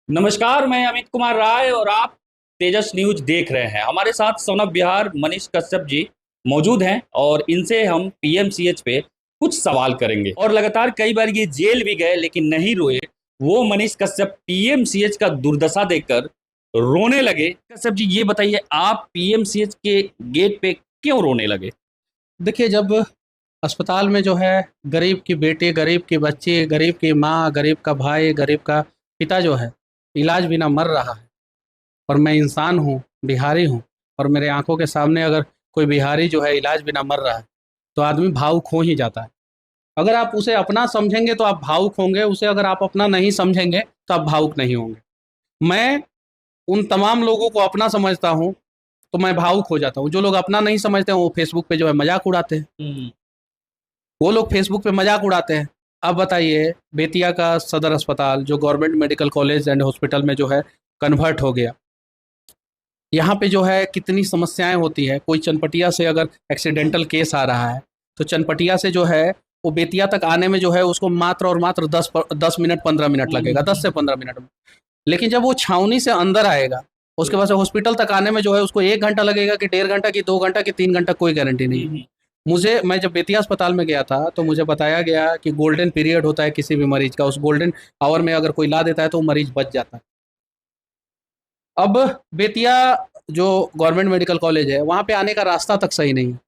नमस्कार, मैं अमित कुमार राय और आप तेजस न्यूज देख रहे हैं। हमारे साथ सौनभ विहार मनीष कश्यप जी मौजूद हैं और इनसे हम पीएमसीएच पे कुछ सवाल करेंगे। और लगातार कई बार ये जेल भी गए लेकिन नहीं रोए। वो मनीष कश्यप पीएमसीएच का दुर्दशा देखकर रोने लगे। कश्यप जी, ये बताइए, आप पीएमसीएच के गेट पे क्यों रोने लगे? देखिए, जब अस्पताल में जो है गरीब की बेटी, गरीब की बच्ची, गरीब की माँ, गरीब का भाई, गरीब का पिता जो है इलाज बिना मर रहा है, और मैं इंसान हूँ, बिहारी हूँ, और मेरे आंखों के सामने अगर कोई बिहारी जो है इलाज बिना मर रहा है तो आदमी भावुक हो ही जाता है। अगर आप उसे अपना समझेंगे तो आप भावुक होंगे, उसे अगर आप अपना नहीं समझेंगे तो आप भावुक नहीं होंगे। मैं उन तमाम लोगों को अपना समझता हूँ तो मैं भावुक हो जाता हूँ। जो लोग अपना नहीं समझते हैं वो फेसबुक पे जो है मजाक उड़ाते हैं। वो लोग फेसबुक पे मजाक उड़ाते हैं। अब बताइए, बेतिया का सदर अस्पताल जो government medical college and hospital में जो है कन्वर्ट हो गया, यहाँ पे जो है कितनी समस्याएं होती है। कोई चनपटिया से अगर एक्सीडेंटल केस आ रहा है तो चनपटिया से जो है वो बेतिया तक आने में जो है उसको मात्र और मात्र 10 मिनट 15 मिनट लगेगा, 10 से 15 मिनट में। लेकिन जब वो छावनी से अंदर आएगा उसके बाद से हॉस्पिटल तक आने में जो है उसको 1 घंटा लगेगा कि 1.5 घंटा की 2 घंटा की 3 घंटा, कोई गारंटी नहीं है। मैं जब बेतिया अस्पताल में गया था तो मुझे बताया गया कि गोल्डन पीरियड होता है किसी भी मरीज का, उस गोल्डन आवर में अगर कोई ला देता है तो वो मरीज बच जाता है। अब बेतिया जो गवर्नमेंट मेडिकल कॉलेज है वहाँ पे आने का रास्ता तक सही नहीं है।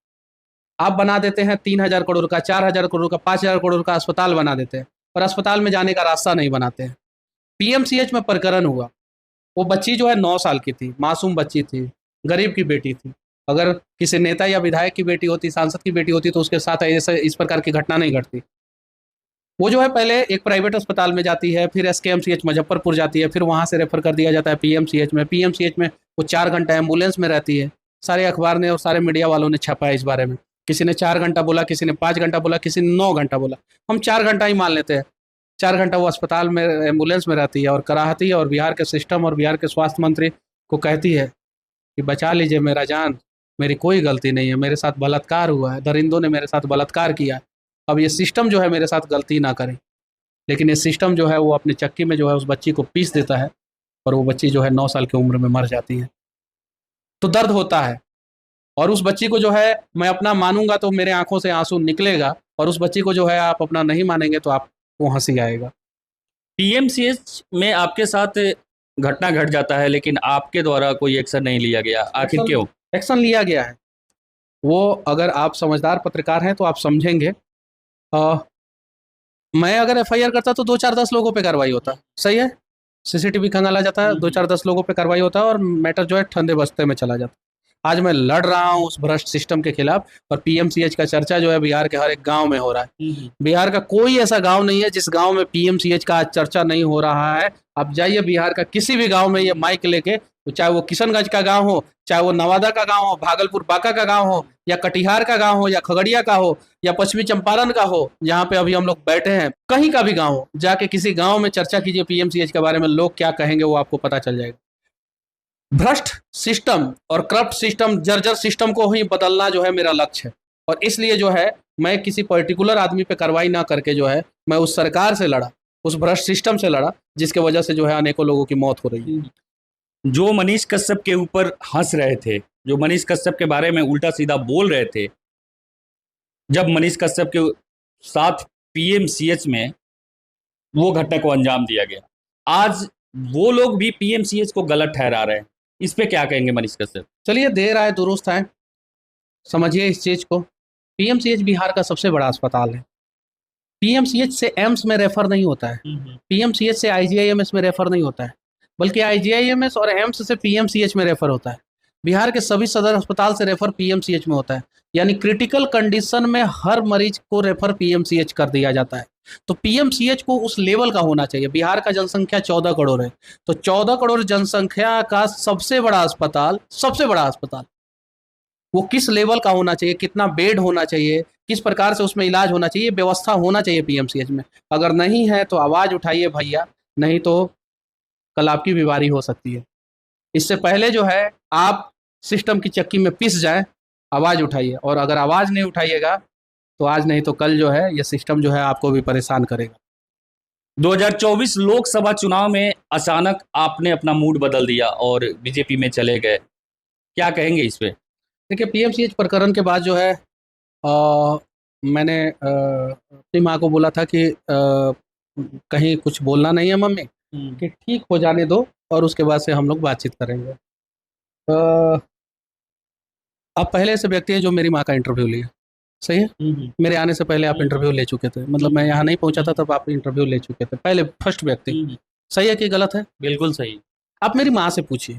आप बना देते हैं 3,000 करोड़ का, 4,000 करोड़ का, 5,000 करोड़ का अस्पताल बना देते हैं, पर अस्पताल में जाने का रास्ता नहीं बनाते हैं। पीएमसीएच में प्रकरण हुआ, वो बच्ची जो है 9 साल की थी, मासूम बच्ची थी, गरीब की बेटी थी। अगर किसी नेता या विधायक की बेटी होती, सांसद की बेटी होती तो उसके साथ ऐसे इस प्रकार की घटना नहीं घटती। वो जो है पहले एक प्राइवेट अस्पताल में जाती है, फिर एसकेएमसीएच मुजफ्फरपुर जाती है, फिर वहाँ से रेफर कर दिया जाता है पीएमसीएच में। पीएमसीएच में वो 4 घंटा एम्बुलेंस में रहती है। सारे अखबार ने और सारे मीडिया वालों ने छपा है इस बारे में। किसी ने 4 घंटा बोला, किसी ने 5 घंटा बोला, किसी ने 9 घंटा बोला। हम 4 घंटा ही मान लेते हैं। 4 घंटा वो अस्पताल में एम्बुलेंस में रहती है और कराहती है, और बिहार के सिस्टम और बिहार के स्वास्थ्य मंत्री को कहती है कि बचा लीजिए मेरा जान, मेरी कोई गलती नहीं है, मेरे साथ बलात्कार हुआ है, दरिंदों ने मेरे साथ बलात्कार किया है। अब ये सिस्टम जो है मेरे साथ गलती ना करे। लेकिन ये सिस्टम जो है वो अपनी चक्की में जो है उस बच्ची को पीस देता है, और वो बच्ची जो है 9 साल की उम्र में मर जाती है। तो दर्द होता है, और उस बच्ची को जो है मैं अपना मानूंगा तो मेरे आंखों से आंसू निकलेगा, और उस बच्ची को जो है आप अपना नहीं मानेंगे तो आपको हंसी आएगा। पीएमसीएच में आपके साथ घटना घट जाता है लेकिन आपके द्वारा कोई एक्शन नहीं लिया गया, आखिर क्यों? एक्शन लिया गया है। वो, अगर आप समझदार पत्रकार हैं तो आप समझेंगे। अ, मैं अगर एफआईआर करता तो 2 4 10 लोगों पे कार्रवाई होता, सही है। सीसीटीवी खंगाला जाता है, 2 4 10 लोगों पे कार्रवाई होता है, और मैटर जो है ठंडे बस्ते में चला जाता। आज मैं लड़ रहा हूँ उस भ्रष्ट सिस्टम के खिलाफ, और पीएमसीएच का चर्चा जो है बिहार के हर एक गांव में हो रहा है। बिहार का कोई ऐसा गांव नहीं है जिस गांव में पीएमसीएच का आज चर्चा नहीं हो रहा है। आप जाइए बिहार का किसी भी गांव में ये माइक लेके, तो चाहे वो किशनगंज का गांव हो, चाहे वो नवादा का गांव हो, भागलपुर बांका का गांव हो, या कटिहार का गांव हो, या खगड़िया का हो, या पश्चिमी चंपारण का हो, जहाँ पे अभी हम लोग बैठे हैं, कहीं का भी गांव हो, जाके किसी गांव में चर्चा कीजिए पीएमसीएच के बारे में, लोग क्या कहेंगे वो आपको पता चल जाएगा। भ्रष्ट सिस्टम और करप्ट सिस्टम, जर्जर सिस्टम को ही बदलना जो है मेरा लक्ष्य है। और इसलिए जो है मैं किसी पर्टिकुलर आदमी पे कार्रवाई ना करके जो है मैं उस सरकार से लड़ा, उस भ्रष्ट सिस्टम से लड़ा, जिसके वजह से जो है अनेकों लोगों की मौत हो रही है। जो मनीष कश्यप के ऊपर हंस रहे थे, जो मनीष कश्यप के बारे में उल्टा सीधा बोल रहे थे, जब मनीष कश्यप के साथ पीएमसीएच में वो घटना को अंजाम दिया गया, आज वो लोग भी पीएमसीएच को गलत ठहरा रहे हैं। इस पे क्या कहेंगे मनीष कश्यप? चलिए, देर आए दुरुस्त आए, समझिए इस चीज को। पीएमसीएच बिहार का सबसे बड़ा अस्पताल है। पीएमसीएच से एम्स में रेफर नहीं होता है, पीएमसीएच से आईजीआईएमएस में रेफर नहीं होता है, बल्कि आईजीआईएमएस और एम्स से पीएमसीएच में रेफर होता है। बिहार के सभी सदर अस्पताल से रेफर पीएमसीएच में होता है। यानी क्रिटिकल कंडीशन में हर मरीज को रेफर पीएमसीएच कर दिया जाता है। तो पीएमसीएच को उस लेवल का होना चाहिए। बिहार का जनसंख्या 14 करोड़ है, तो 14 करोड़ जनसंख्या का सबसे बड़ा अस्पताल वो किस लेवल का होना चाहिए, कितना बेड होना चाहिए, किस प्रकार से उसमें इलाज होना चाहिए, व्यवस्था होना चाहिए पीएमसीएच में। अगर नहीं है तो आवाज उठाइए भैया, नहीं तो कल आपकी भी बारी हो सकती है। इससे पहले जो है आप सिस्टम की चक्की में पिस जाए, आवाज उठाइए। और अगर आवाज नहीं उठाइएगा तो आज नहीं तो कल जो है ये सिस्टम जो है आपको भी परेशान करेगा। 2024 लोकसभा चुनाव में अचानक आपने अपना मूड बदल दिया और बीजेपी में चले गए, क्या कहेंगे इस पे? देखिए, पीएमसीएच प्रकरण के बाद जो है मैंने अपनी माँ को बोला था कि कहीं कुछ बोलना नहीं है मम्मी, कि ठीक हो जाने दो और उसके बाद से हम लोग बातचीत करेंगे। आप पहले ऐसे व्यक्ति हैं जो मेरी माँ का इंटरव्यू लिए, सही है? मेरे आने से पहले आप इंटरव्यू ले चुके थे, मतलब मैं यहाँ नहीं पहुँचा था तब आप इंटरव्यू ले चुके थे, पहले फर्स्ट व्यक्ति। सही है कि गलत है? बिल्कुल सही। आप मेरी माँ से पूछिए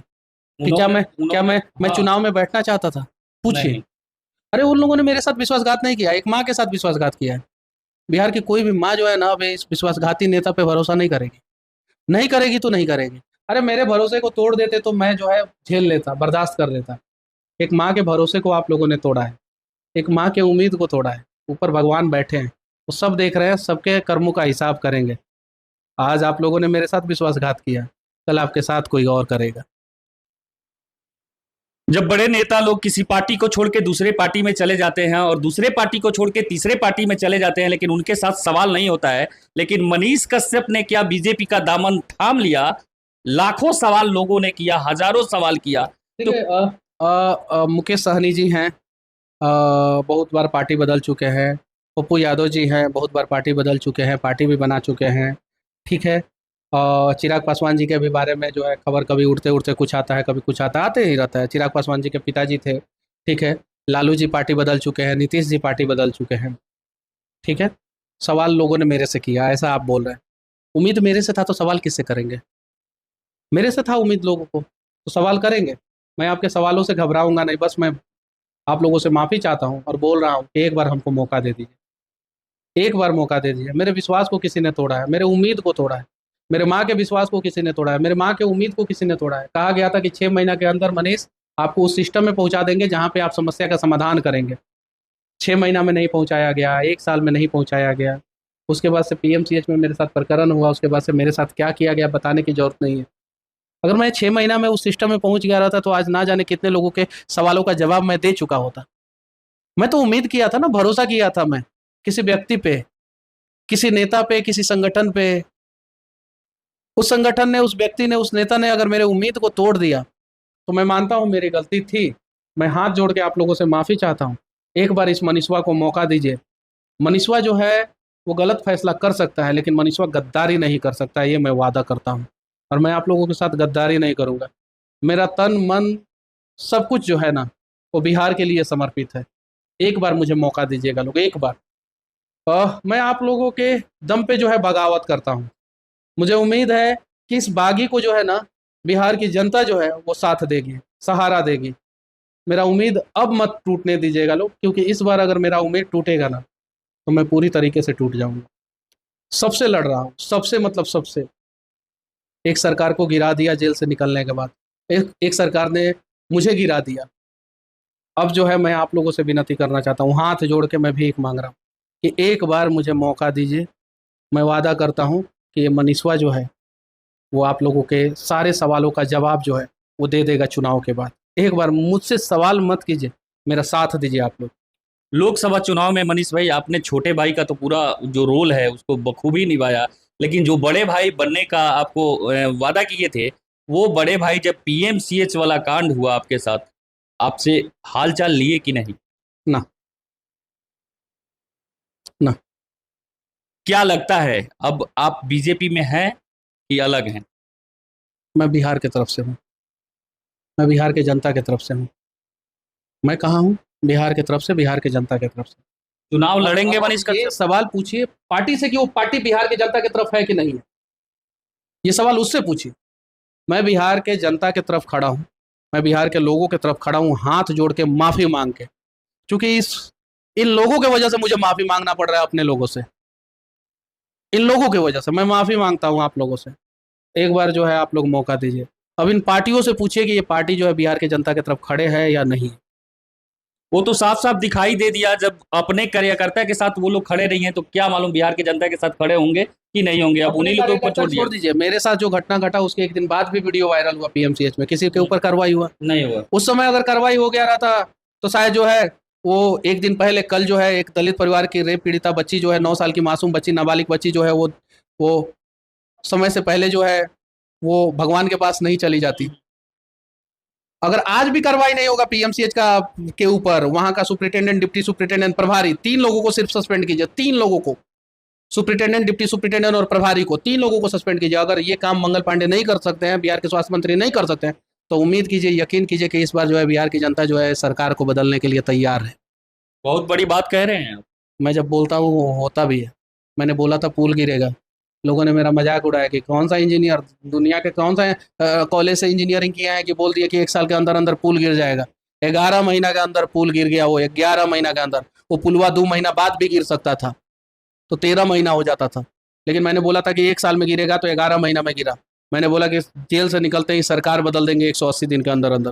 कि क्या मैं हाँ, चुनाव में बैठना चाहता था? पूछिए। नहीं। अरे उन लोगों ने मेरे साथ विश्वासघात नहीं किया, एक माँ के साथ विश्वासघात किया है। बिहार की कोई भी माँ जो है ना, अब इस विश्वासघाती नेता पे भरोसा नहीं करेगी, नहीं करेगी तो नहीं करेगी। अरे मेरे भरोसे को तोड़ देते तो मैं जो है झेल लेता, बर्दाश्त कर लेता। एक माँ के भरोसे को आप लोगों ने तोड़ा है, एक माँ के उम्मीद को तोड़ा है। ऊपर भगवान बैठे हैं, वो सब देख रहे हैं, सबके कर्मों का हिसाब करेंगे। आज आप लोगों ने मेरे साथ विश्वासघात किया, कल आपके साथ कोई और करेगा। जब बड़े नेता लोग किसी पार्टी को छोड़ के दूसरे पार्टी में चले जाते हैं और दूसरे पार्टी को छोड़ के तीसरे पार्टी में चले जाते हैं, लेकिन उनके साथ सवाल नहीं होता है, लेकिन मनीष कश्यप ने क्या बीजेपी का दामन थाम लिया? लाखों सवाल लोगों ने किया, हजारों सवाल किया। तो मुकेश सहनी जी हैं, बहुत बार पार्टी बदल चुके हैं। पप्पू यादव जी हैं, बहुत बार पार्टी बदल चुके हैं, पार्टी भी बना चुके हैं, ठीक है। चिराग पासवान जी के भी बारे में जो है खबर कभी उड़ते उड़ते कुछ आता है, कभी कुछ आते ही रहता है। चिराग पासवान जी के पिताजी थे, ठीक है। लालू जी पार्टी बदल चुके हैं, नीतीश जी पार्टी बदल चुके हैं, ठीक है। सवाल लोगों ने मेरे से किया, ऐसा आप बोल रहे हैं। उम्मीद मेरे से था तो सवाल किससे करेंगे? मेरे से था उम्मीद लोगों को, तो सवाल करेंगे। मैं आपके सवालों से घबराऊंगा नहीं, बस मैं आप लोगों से माफ़ी चाहता हूँ और बोल रहा हूँ कि एक बार हमको मौका दे दीजिए, एक बार मौका दे दीजिए। मेरे विश्वास को किसी ने तोड़ा है, मेरे उम्मीद को तोड़ा है, मेरे माँ के विश्वास को किसी ने तोड़ा है, मेरे माँ के उम्मीद को किसी ने तोड़ा है। कहा गया था कि 6 महीना के अंदर मनीष आपको उस सिस्टम में पहुँचा देंगे जहाँ पे आप समस्या का समाधान करेंगे। 6 महीना में नहीं पहुँचाया गया, 1 साल में नहीं पहुँचाया गया। उसके बाद से पीएमसीएच में मेरे साथ प्रकरण हुआ, उसके बाद से मेरे साथ क्या किया गया बताने की जरूरत नहीं है। अगर मैं 6 महीना में उस सिस्टम में पहुंच गया रहता तो आज ना जाने कितने लोगों के सवालों का जवाब मैं दे चुका होता। मैं तो उम्मीद किया था ना, भरोसा किया था मैं किसी व्यक्ति पे, किसी नेता पे, किसी संगठन पे। उस संगठन ने, उस व्यक्ति ने, उस नेता ने अगर मेरे उम्मीद को तोड़ दिया तो मैं मानता हूं मेरी गलती थी। मैं हाथ जोड़ के आप लोगों से माफ़ी चाहता हूं। एक बार इस मनीषवा को मौका दीजिए। मनीषवा जो है वो गलत फैसला कर सकता है, लेकिन मनीषवा गद्दारी नहीं कर सकता, ये मैं वादा करता हूँ। और मैं आप लोगों के साथ गद्दारी नहीं करूँगा। मेरा तन मन सब कुछ जो है ना, वो बिहार के लिए समर्पित है। एक बार मुझे मौका दीजिएगा लोग, एक बार। मैं आप लोगों के दम पे जो है बगावत करता हूँ। मुझे उम्मीद है कि इस बागी को जो है ना, बिहार की जनता जो है वो साथ देगी, सहारा देगी। मेरा उम्मीद अब मत टूटने दीजिएगा लोग, क्योंकि इस बार अगर मेरा उम्मीद टूटेगा ना तो मैं पूरी तरीके से टूट जाऊंगा। सबसे लड़ रहा हूँ, सबसे, मतलब सबसे। एक सरकार को गिरा दिया जेल से निकलने के बाद, एक सरकार ने मुझे गिरा दिया। अब जो है मैं आप लोगों से विनती करना चाहता हूँ, हाथ जोड़ के मैं भीख मांग रहा हूँ कि एक बार मुझे मौका दीजिए। मैं वादा करता हूँ कि ये मनीषवा जो है वो आप लोगों के सारे सवालों का जवाब जो है वो दे देगा चुनाव के बाद। एक बार मुझसे सवाल मत कीजिए, मेरा साथ दीजिए आप लोग। लोकसभा चुनाव में मनीष भाई आपने छोटे भाई का तो पूरा जो रोल है उसको बखूबी निभाया, लेकिन जो बड़े भाई बनने का आपको वादा किए थे, वो बड़े भाई जब पीएमसीएच वाला कांड हुआ आपके साथ, आपसे हालचाल लिए कि नहीं? ना ना। क्या लगता है अब आप बीजेपी में हैं कि अलग हैं? मैं बिहार की तरफ से हूँ, मैं बिहार के जनता की तरफ से हूँ। मैं कहाँ हूँ? बिहार की तरफ से, बिहार के जनता की तरफ से। चुनाव लड़ेंगे अब मनीष ये कश्यप? सवाल पूछिए पार्टी से कि वो पार्टी बिहार की जनता की तरफ है कि नहीं है, ये सवाल उससे पूछिए। मैं बिहार के जनता की तरफ खड़ा हूँ, मैं बिहार के लोगों की तरफ खड़ा हूँ, हाथ जोड़ के माफ़ी मांग के। क्योंकि इन लोगों की वजह से मुझे माफ़ी मांगना पड़ रहा है अपने लोगों से। इन लोगों की वजह से मैं माफ़ी मांगता हूँ आप लोगों से। एक बार जो है आप लोग मौका दीजिए। अब इन पार्टियों से पूछिए कि ये पार्टी जो है बिहार के जनता की तरफ खड़े है या नहीं। वो तो साफ साफ दिखाई दे दिया, जब अपने कार्यकर्ता के साथ वो लोग खड़े नहीं हैं तो क्या मालूम बिहार की जनता के साथ खड़े होंगे कि नहीं होंगे। अब उन्हीं लोग के ऊपर छोड़ दिया। दीजिए, मेरे साथ जो घटना घटा उसके एक दिन बाद भी वीडियो वायरल हुआ, पीएमसीएच में किसी के ऊपर कार्रवाई हुआ नहीं हुआ। उस समय अगर कार्रवाई हो गया रहता तो शायद जो है वो एक दिन पहले, कल जो है एक दलित परिवार की रेप पीड़िता बच्ची जो है 9 साल की मासूम बच्ची, नाबालिग बच्ची जो है वो समय से पहले जो है वो भगवान के पास नहीं चली जाती। अगर आज भी कार्रवाई नहीं होगा पीएमसीएच का के ऊपर, वहां का सुप्रिंटेंडेंट, डिप्टी सुप्रिंटेंडेंट, प्रभारी, 3 लोगों को सिर्फ सस्पेंड कीजिए, 3 लोगों को, सुप्रिंटेंडेंट, डिप्टी सुप्रिंटेंडेंट और प्रभारी को, 3 लोगों को सस्पेंड कीजिए। अगर ये काम मंगल पांडे नहीं कर सकते हैं, बिहार के स्वास्थ्य मंत्री नहीं कर सकते हैं, तो उम्मीद कीजिए, यकीन कीजिए कि इस बार जो है बिहार की जनता जो है सरकार को बदलने के लिए तैयार है। बहुत बड़ी बात कह रहे हैं आप। मैं जब बोलता हूँ वो होता भी है। मैंने बोला था पुल गिरेगा, लोगों ने मेरा मजाक उड़ाया कि कौन सा इंजीनियर, दुनिया के कौन सा कॉलेज से इंजीनियरिंग किया है कि बोल दिया कि 1 साल के अंदर अंदर पुल गिर जाएगा। 11 महीना के अंदर पुल गिर गया, वो 11 महीना के अंदर। वो पुलवा 2 महीना बाद भी गिर सकता था, तो 13 महीना हो जाता था। लेकिन मैंने बोला था कि 1 साल में गिरेगा, तो 11 महीना में गिरा। मैंने बोला कि जेल से निकलते ही सरकार बदल देंगे 180 दिन के अंदर अंदर।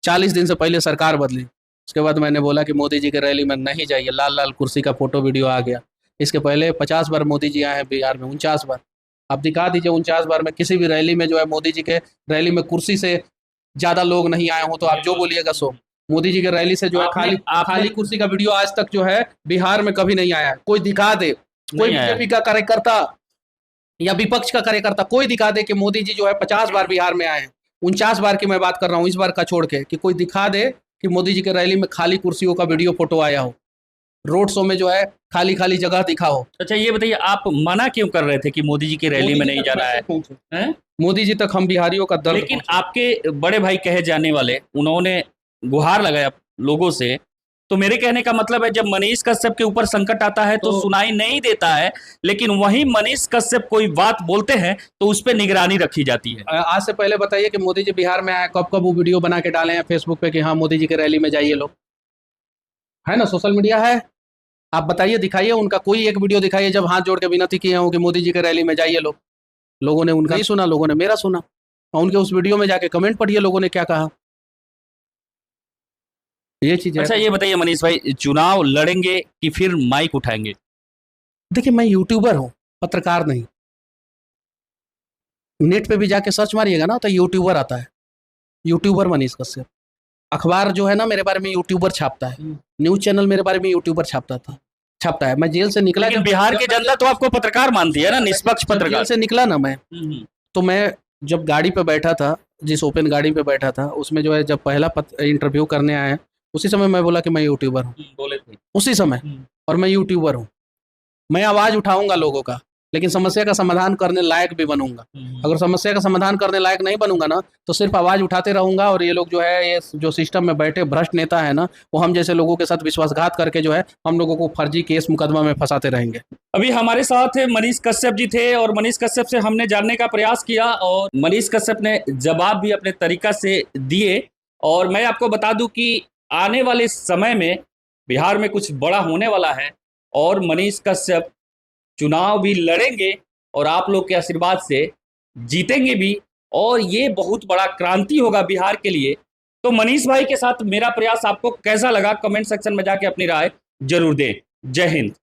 40 दिन से पहले सरकार बदली। उसके बाद मैंने बोला कि मोदी जी के रैली में नहीं जाइए, लाल लाल कुर्सी का फोटो वीडियो आ गया। इसके पहले 50 बार मोदी जी आए हैं बिहार में, 49 बार। आप दिखा दीजिए 49 बार में किसी भी रैली में जो है मोदी जी के रैली में कुर्सी से ज़्यादा लोग नहीं आए हों, तो आप जो बोलिएगा सो। मोदी जी के रैली से जो है खाली कुर्सी का वीडियो आज तक जो है बिहार में कभी नहीं आया। कोई दिखा दे, कोई बीजेपी का कार्यकर्ता या विपक्ष का कार्यकर्ता कोई दिखा दे कि मोदी जी जो है 50 बार बिहार में आए हैं। 49 बार की मैं बात कर रहा हूँ, इस बार का छोड़ के, कि कोई दिखा दे कि मोदी जी के रैली में खाली कुर्सियों का वीडियो फोटो आया हो, रोड शो में जो है खाली खाली जगह दिखा हो। अच्छा ये बताइए, आप मना क्यों कर रहे थे कि मोदी जी की रैली में नहीं जाना है? मोदी जी तक हम बिहारियों का दर्द। लेकिन आपके बड़े भाई कहे जाने वाले, उन्होंने गुहार लगाया लोगों से, तो मेरे कहने का मतलब है जब मनीष कश्यप के ऊपर संकट आता है तो सुनाई नहीं देता है, लेकिन वहीं मनीष कश्यप कोई बात बोलते हैं तो उस पर निगरानी रखी जाती है। आज से पहले बताइए कि मोदी जी बिहार में आए, कब कब वो वीडियो बना के डाले हैं फेसबुक पे कि हाँ मोदी जी के रैली में जाइए लोग, है ना, सोशल मीडिया है। आप बताइए, दिखाइए उनका कोई एक वीडियो दिखाइए जब हाथ जोड़ के विनती किए हों कि मोदी जी के रैली में जाइए लोग। लोगों ने उनका नहीं सुना, लोगों ने मेरा सुना, और उनके उस वीडियो में जाके कमेंट पढ़िए लोगों ने क्या कहा। ये चीज है। अच्छा ये बताइए मनीष भाई, चुनाव लड़ेंगे कि फिर माइक उठाएंगे? देखिए मैं यूट्यूबर हूँ, पत्रकार नहीं। नेट पे भी जाके सर्च मारिएगा ना तो यूट्यूबर आता है, यूट्यूबर मनीष कश्यप। अखबार जो है ना मेरे बारे में यूट्यूबर छापता है, न्यूज चैनल मेरे बारे में यूट्यूबर छापता है। मैं जेल से निकला, लेकिन बिहार की जनता तो आपको पत्रकार मानती है ना, निष्पक्ष पत्रकार। जेल से निकला ना मैं, तो मैं जब गाड़ी पे बैठा था, जिस ओपन गाड़ी पे बैठा था, उसमें जो है जब पहला इंटरव्यू करने आए, उसी समय मैं बोला कि मैं यूट्यूबर हूँ, बोले थे उसी समय। और मैं यूट्यूबर हूँ, मैं आवाज़ उठाऊंगा लोगों का, लेकिन समस्या का समाधान करने लायक भी बनूंगा। अगर समस्या का समाधान करने लायक नहीं बनूंगा ना, तो सिर्फ आवाज़ उठाते रहूंगा। और ये लोग जो है, ये जो सिस्टम में बैठे भ्रष्ट नेता है ना, वो हम जैसे लोगों के साथ विश्वासघात करके जो है हम लोगों को फर्जी केस मुकदमा में फंसाते रहेंगे। अभी हमारे साथ मनीष कश्यप जी थे और मनीष कश्यप से हमने जानने का प्रयास किया और मनीष कश्यप ने जवाब भी अपने तरीका से दिए। और मैं आपको बता दूं कि आने वाले समय में बिहार में कुछ बड़ा होने वाला है और मनीष कश्यप चुनाव भी लड़ेंगे और आप लोग के आशीर्वाद से जीतेंगे भी, और ये बहुत बड़ा क्रांति होगा बिहार के लिए। तो मनीष भाई के साथ मेरा प्रयास आपको कैसा लगा, कमेंट सेक्शन में जाके अपनी राय जरूर दें। जय हिंद।